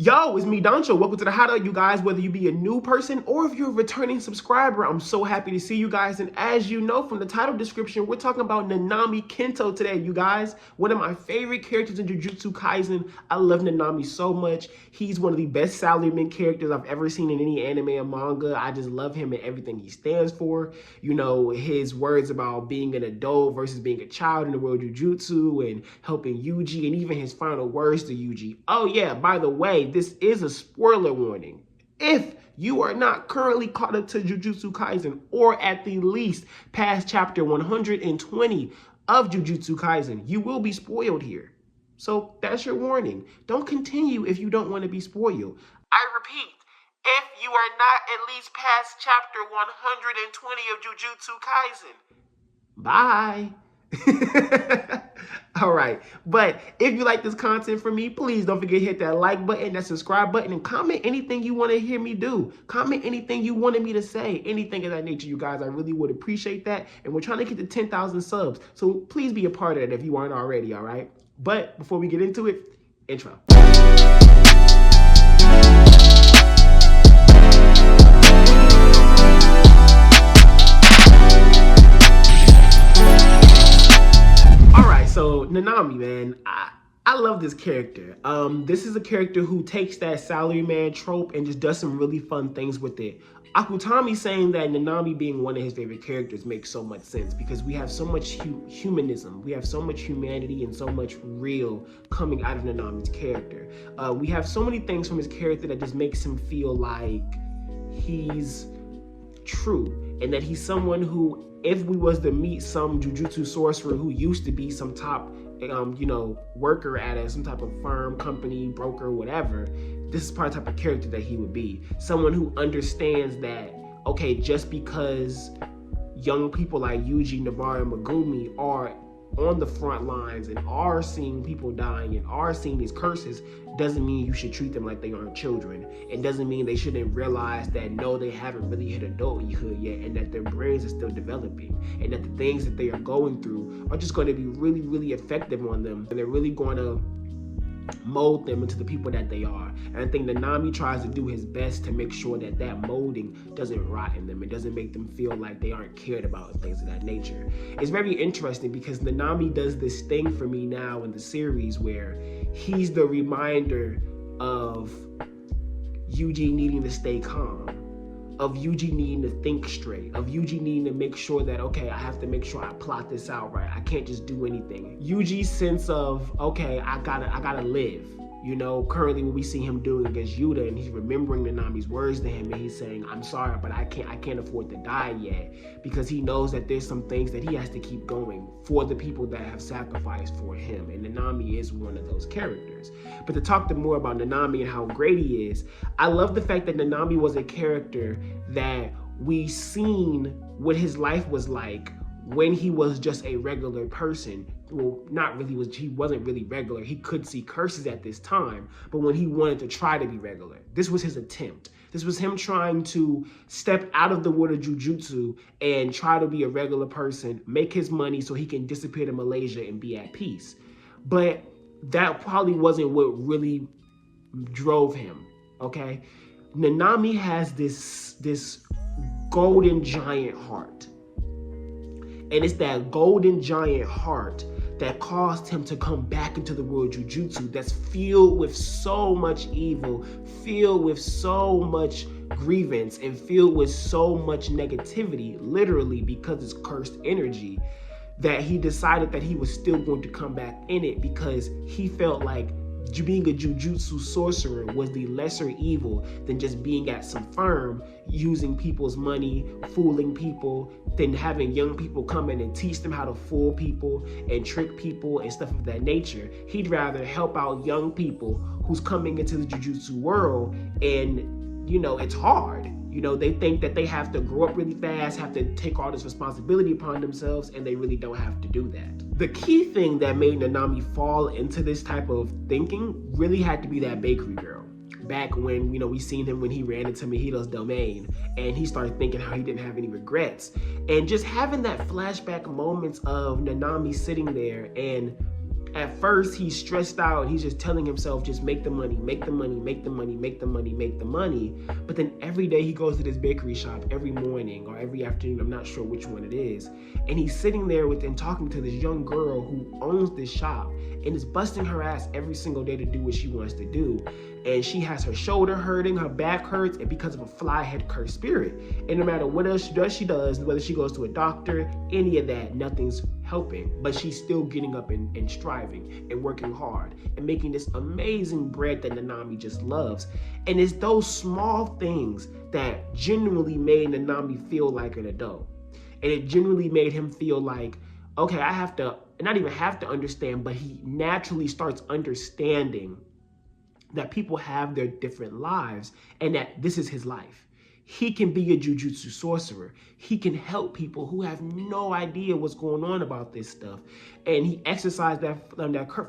Yo, it's me, Doncho. Welcome to the Hideout, you guys. Whether you be a new person or if you're a returning subscriber, I'm so happy to see you guys. And as you know from the title description, we're talking about Nanami Kento today, you guys. One of my favorite characters in Jujutsu Kaisen. I love Nanami so much. He's one of the best Salary-Man characters I've ever seen in any anime or manga. I just love him and everything he stands for. You know, his words about being an adult versus being a child in the world of Jujutsu and helping Yuji, and even his final words to Yuji. Oh yeah, by the way, this is a spoiler warning. If you are not currently caught up to Jujutsu Kaisen, or at the least past chapter 120 of Jujutsu Kaisen, you will be spoiled here. So that's your warning. Don't continue if you don't want to be spoiled. I repeat, if you are not at least past chapter 120 of Jujutsu Kaisen, bye. All right, but if you like this content from me, please don't forget to hit that like button, that subscribe button, and comment anything you want to hear me do. Comment anything you wanted me to say, anything of that nature, you guys. I really would appreciate that. And we're trying to get to 10,000 subs, so please be a part of it if you aren't already, all right? But before we get into it, intro. So Nanami, man, I love this character. This is a character who takes that Salary-Man trope and just does some really fun things with it. Akutami saying that Nanami being one of his favorite characters makes so much sense because we have so much humanism. We have so much humanity and so much real coming out of Nanami's character. We have so many things from his character that just makes him feel like he's true and that he's someone who, if we was to meet some jujutsu sorcerer who used to be some top worker at some type of firm, company, broker, whatever, this is probably the type of character that he would be. Someone who understands that, okay, just because young people like Yuji, Navarro, and Megumi are on the front lines and are seeing people dying and are seeing these curses, doesn't mean you should treat them like they aren't children. It doesn't mean they shouldn't realize that no, they haven't really hit adulthood yet, and that their brains are still developing, and that the things that they are going through are just going to be really, really effective on them, and they're really going to mold them into the people that they are. And I think Nanami tries to do his best to make sure that that molding doesn't rot in them. It doesn't make them feel like they aren't cared about and things of that nature. It's very interesting because Nanami does this thing for me now in the series where he's the reminder of Yuji needing to stay calm, of Yuji needing to think straight, of Yuji needing to make sure that, okay, I have to make sure I plot this out right. I can't just do anything. Yuji's sense of, okay, I gotta live. You know, currently what we see him doing against Yuta, and he's remembering Nanami's words to him, and he's saying, I'm sorry, but I can't afford to die yet, because he knows that there's some things that he has to keep going for the people that have sacrificed for him, and Nanami is one of those characters. But to talk more about Nanami and how great he is, I love the fact that Nanami was a character that we seen what his life was like when he was just a regular person. Well, he wasn't really regular. He could see curses at this time, but when he wanted to try to be regular, this was his attempt. This was him trying to step out of the world of Jujutsu and try to be a regular person, make his money so he can disappear to Malaysia and be at peace. But that probably wasn't what really drove him, okay? Nanami has this golden giant heart. And it's that golden giant heart that caused him to come back into the world of Jujutsu that's filled with so much evil, filled with so much grievance, and filled with so much negativity, literally because it's cursed energy, that he decided that he was still going to come back in it because he felt like being a jujutsu sorcerer was the lesser evil than just being at some firm, using people's money, fooling people, then having young people come in and teach them how to fool people and trick people and stuff of that nature. He'd rather help out young people who's coming into the jujutsu world, and it's hard. They think that they have to grow up really fast, have to take all this responsibility upon themselves, and they really don't have to do that. The key thing that made Nanami fall into this type of thinking really had to be that bakery girl. Back when, we seen him when he ran into Mahito's domain, and he started thinking how he didn't have any regrets. And just having that flashback moments of Nanami sitting there and At first, he's stressed out and he's just telling himself, just make the money, make the money, make the money, make the money, make the money. But then every day he goes to this bakery shop every morning or every afternoon, I'm not sure which one it is. And he's sitting there and talking to this young girl who owns this shop and is busting her ass every single day to do what she wants to do. And she has her shoulder hurting, her back hurts, and because of a fly head cursed spirit. And no matter what else she does, whether she goes to a doctor, any of that, nothing's helping. But she's still getting up and striving and working hard and making this amazing bread that Nanami just loves. And it's those small things that genuinely made Nanami feel like an adult. And it genuinely made him feel like, okay, I have to, not even have to understand, but he naturally starts understanding that people have their different lives and that this is his life. He can be a jujutsu sorcerer. He can help people who have no idea what's going on about this stuff. And he exercised that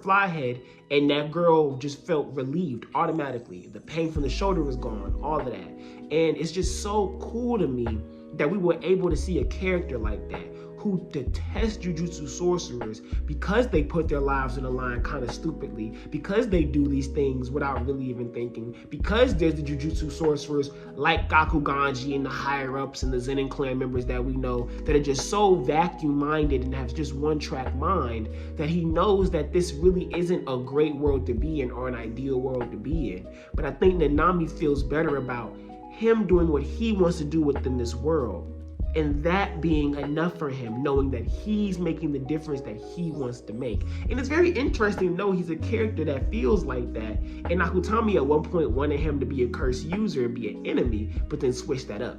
fly head, and that girl just felt relieved automatically. The pain from the shoulder was gone, all of that. And it's just so cool to me that we were able to see a character like that who detests jujutsu sorcerers because they put their lives on the line kind of stupidly, because they do these things without really even thinking, because there's the jujutsu sorcerers like Gakuganji and the higher-ups and the Zenin clan members that we know that are just so vacuum-minded and have just one-track mind that he knows that this really isn't a great world to be in or an ideal world to be in. But I think Nanami feels better about him doing what he wants to do within this world, and that being enough for him, knowing that he's making the difference that he wants to make. And it's very interesting to know he's a character that feels like that. And Akutami at one point wanted him to be a cursed user and be an enemy, but then switched that up.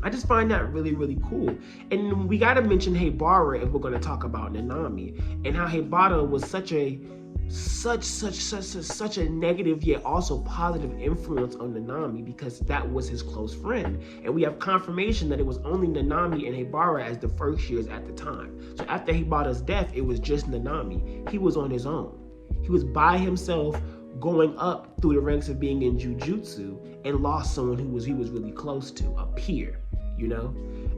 I just find that really, really cool. And we gotta mention Haibara if we're gonna talk about Nanami, and how Haibara was such a negative yet also positive influence on Nanami, because that was his close friend. And we have confirmation that it was only Nanami and Haibara as the first years at the time. So after Haibara's death, it was just Nanami. He was on his own. He was by himself, going up through the ranks of being in jujutsu, and lost someone he was really close to, a peer, you know?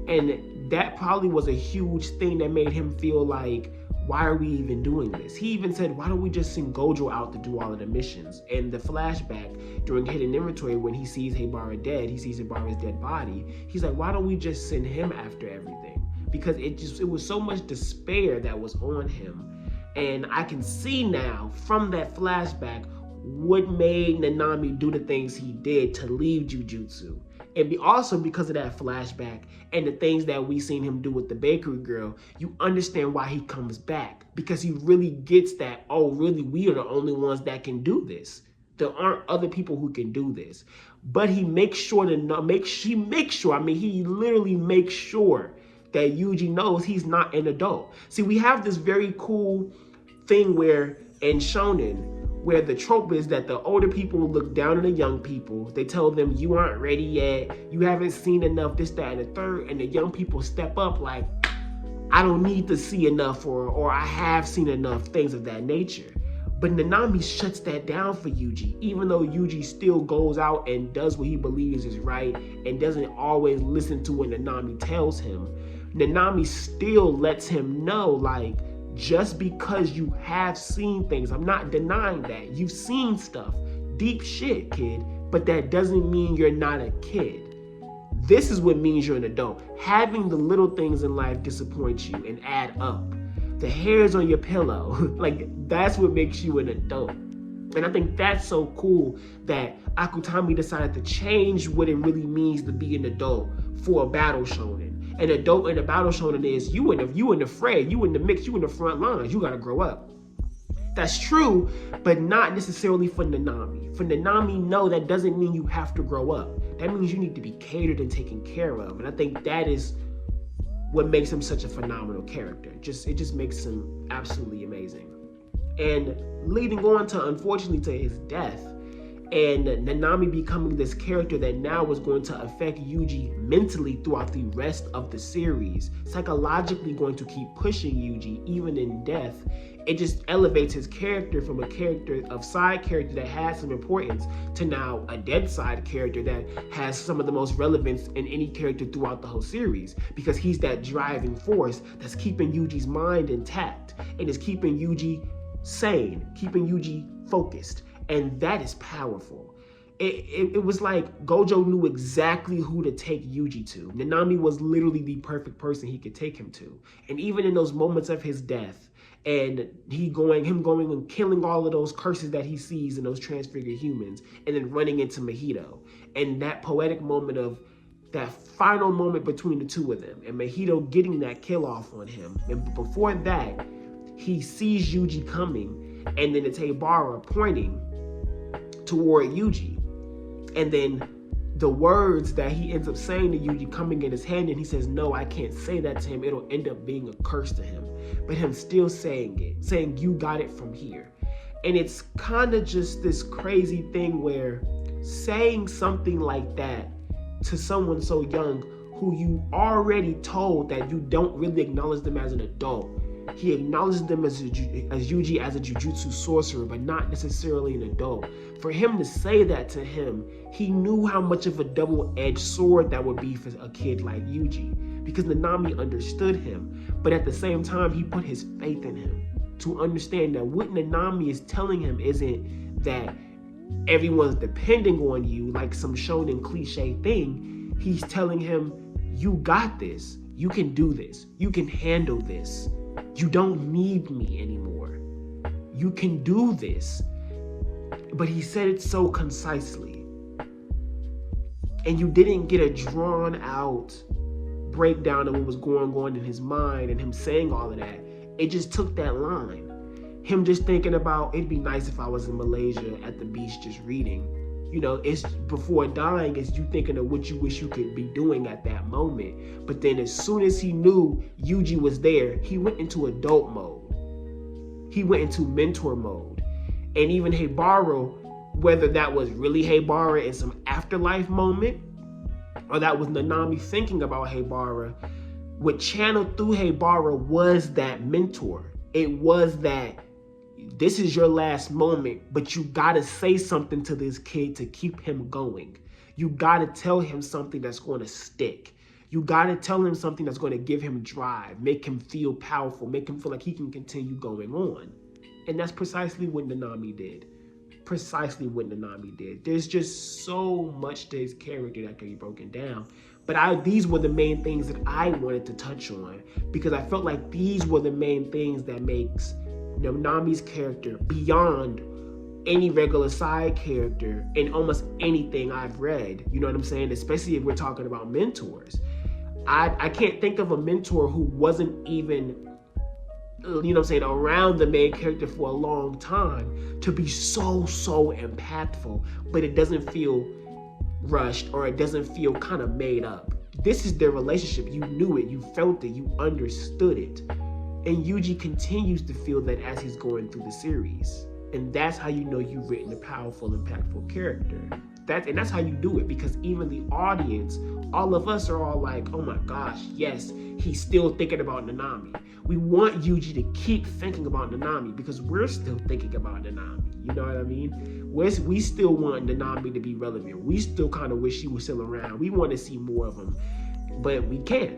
And that probably was a huge thing that made him feel like, why are we even doing this? He even said, why don't we just send Gojo out to do all of the missions? And the flashback during Hidden Inventory, when he sees Haibara dead, he sees Haibara's dead body, he's like, why don't we just send him after everything? Because it was so much despair that was on him. And I can see now from that flashback what made Nanami do the things he did to leave Jujutsu. And also because of that flashback and the things that we seen him do with the bakery girl, you understand why he comes back. Because he really gets that, oh, really, we are the only ones that can do this. There aren't other people who can do this. But he makes sure he literally makes sure that Yuji knows he's not an adult. See, we have this very cool thing where in Shonen, where the trope is that the older people look down on the young people. They tell them, you aren't ready yet, you haven't seen enough, this, that, and the third. And the young people step up like, I don't need to see enough, or I have seen enough, things of that nature. But Nanami shuts that down for Yuji, even though Yuji still goes out and does what he believes is right and doesn't always listen to what Nanami tells him. Nanami still lets him know, like, just because you have seen things, I'm not denying that. You've seen stuff, deep shit, kid, but that doesn't mean you're not a kid. This is what means you're an adult. Having the little things in life disappoint you and add up. The hairs on your pillow, like, that's what makes you an adult. And I think that's so cool that Akutami decided to change what it really means to be an adult for a battle shonen. An adult in a battle shonen is you in the fray, you in the mix, you in the front lines, you gotta grow up. That's true, but not necessarily for Nanami. For Nanami, no, that doesn't mean you have to grow up. That means you need to be catered and taken care of. And I think that is what makes him such a phenomenal character. It just makes him absolutely amazing. And leading on to, unfortunately, to his death, and Nanami becoming this character that now is going to affect Yuji mentally throughout the rest of the series, psychologically going to keep pushing Yuji even in death. It just elevates his character from a character of side character that has some importance to now a dead side character that has some of the most relevance in any character throughout the whole series, because he's that driving force that's keeping Yuji's mind intact and is keeping Yuji sane, keeping Yuji focused. And that is powerful. It was like Gojo knew exactly who to take Yuji to. Nanami was literally the perfect person he could take him to. And even in those moments of his death, and him going and killing all of those curses that he sees in those transfigured humans, and then running into Mahito, and that poetic moment of that final moment between the two of them, and Mahito getting that kill off on him. And before that, he sees Yuji coming, and then it's Haibara pointing toward Yuji, and then the words that he ends up saying to Yuji coming in his head, and he says, no, I can't say that to him, it'll end up being a curse to him. But him still saying it, saying you got it from here. And it's kind of just this crazy thing where saying something like that to someone so young who you already told that you don't really acknowledge them as an adult. He acknowledges them as Yuji as a jujutsu sorcerer, but not necessarily an adult. For him to say that to him, he knew how much of a double-edged sword that would be for a kid like Yuji, because Nanami understood him, but at the same time, he put his faith in him to understand that what Nanami is telling him isn't that everyone's depending on you like some shonen cliche thing. He's telling him, you got this, you can do this, you can handle this. You don't need me anymore. You can do this. But he said it so concisely. And you didn't get a drawn out breakdown of what was going on in his mind and him saying all of that. It just took that line. Him just thinking about, it'd be nice if I was in Malaysia at the beach just reading. You know, it's before dying, it's you thinking of what you wish you could be doing at that moment. But then as soon as he knew Yuji was there, he went into adult mode. He went into mentor mode. And even Haibara, whether that was really Haibara in some afterlife moment, or that was Nanami thinking about Haibara, what channeled through Haibara was that mentor. It was that this is your last moment, but you gotta say something to this kid to keep him going. You gotta tell him something that's gonna stick. You gotta tell him something that's gonna give him drive, make him feel powerful, make him feel like he can continue going on. And that's precisely what Nanami did. Precisely what Nanami did. There's just so much to his character that can be broken down. But these were the main things that I wanted to touch on, because I felt like these were the main things that makes Nanami's character beyond any regular side character in almost anything I've read. You know what I'm saying? Especially if we're talking about mentors. I can't think of a mentor who wasn't even, you know what I'm saying, around the main character for a long time to be so impactful, but it doesn't feel rushed or it doesn't feel kind of made up. This is their relationship. You knew it, you felt it, you understood it. And Yuji continues to feel that as he's going through the series. And that's how you know you've written a powerful, impactful character. That's how you do it, because even the audience, all of us are all like, oh my gosh, yes, he's still thinking about Nanami. We want Yuji to keep thinking about Nanami because we're still thinking about Nanami. You know what I mean? We still want Nanami to be relevant. We still kind of wish he was still around. We want to see more of him, but we can't.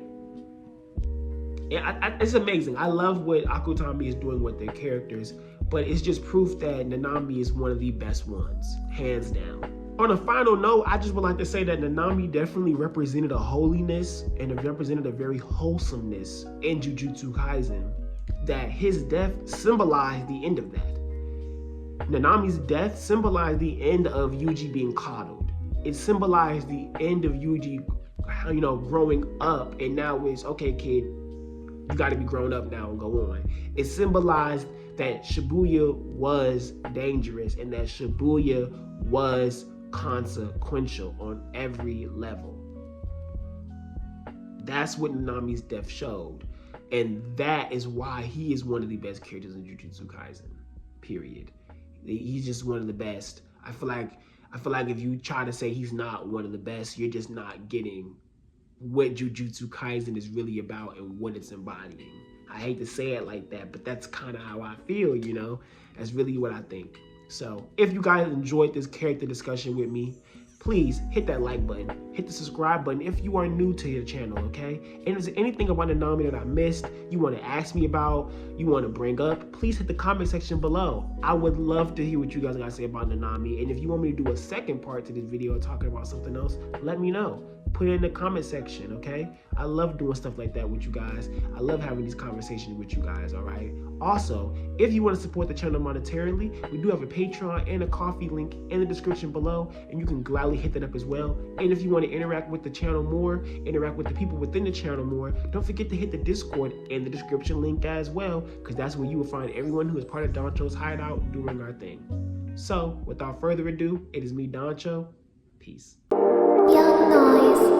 It's amazing. I love what Akutami is doing with their characters, but it's just proof that Nanami is one of the best ones, hands down. On a final note, I just would like to say that Nanami definitely represented a holiness and it represented a very wholesomeness in Jujutsu Kaisen, that his death symbolized the end of that. Nanami's death symbolized the end of Yuji being coddled. It symbolized the end of Yuji, you know, growing up, and now it's, okay, kid, you got to be grown up now and go on. It symbolized that Shibuya was dangerous and that Shibuya was consequential on every level. That's what Nanami's death showed. And that is why he is one of the best characters in Jujutsu Kaisen, period. He's just one of the best. I feel like I feel like if you try to say he's not one of the best, you're just not getting what Jujutsu Kaisen is really about and what it's embodying. I hate to say it like that, but that's kind of how I feel, you know? That's really what I think. So if you guys enjoyed this character discussion with me, please hit that like button, hit the subscribe button if you are new to the channel, okay? And if there's anything about Nanami that I missed, you want to ask me about, you want to bring up, please hit the comment section below. I would love to hear what you guys got to say about Nanami. And if you want me to do a second part to this video talking about something else, let me know. Put it in the comment section, okay? I love doing stuff like that with you guys. I love having these conversations with you guys, all right? Also, if you want to support the channel monetarily, we do have a Patreon and a Ko-fi link in the description below, and you can gladly hit that up as well. And if you want to interact with the channel more, interact with the people within the channel more, don't forget to hit the Discord in the description link as well, because that's where you will find everyone who is part of Doncho's Hideout doing our thing. So, without further ado, it is me, Doncho. Peace. Young Noise.